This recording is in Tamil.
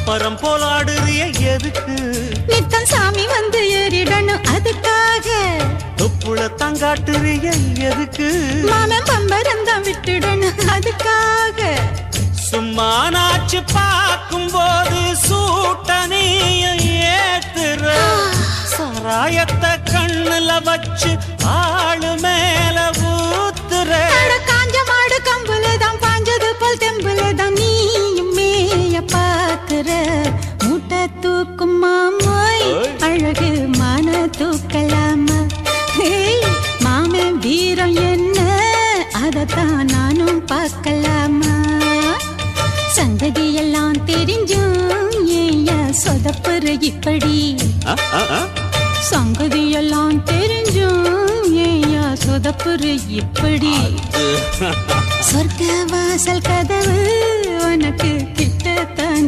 பம்பரம் போலாடுறிய எதுக்கு? நித்தம் சாமி வந்து ஏறிடணும் அதுக்காக. தொப்புள தங்காட்டுறிய எதுக்கு? மாமன் பம்பரம் தான் விட்டுடணும் அதுக்காக. சும்மா நாச்சு பார்க்கும் போது சூட்டனைய ஏத்துற, சாராயத்தை கண்ணுல வச்சு ஆளு மேல ஊத்துற. காஞ்ச மாடு கம்புலதான் பாஞ்சது போல் தெம்புலதான் நீயும் மேய பாக்குற. மூட்டை தூக்கும் மாமாய் அழகு மான தூக்கலாமா? மாமன் வீரம் என்ன அதத்தான் நானும் பார்க்கலாமா? சங்கதியெல்லாம் தெரிஞ்சும் ஏயா சொதப்புற இப்படி? சங்கதியெல்லாம் தெரிஞ்சும் ஏயா சொதப்புற இப்படி? சொர்க்க வாசல் கதவு உனக்கு கிட்டத்தான்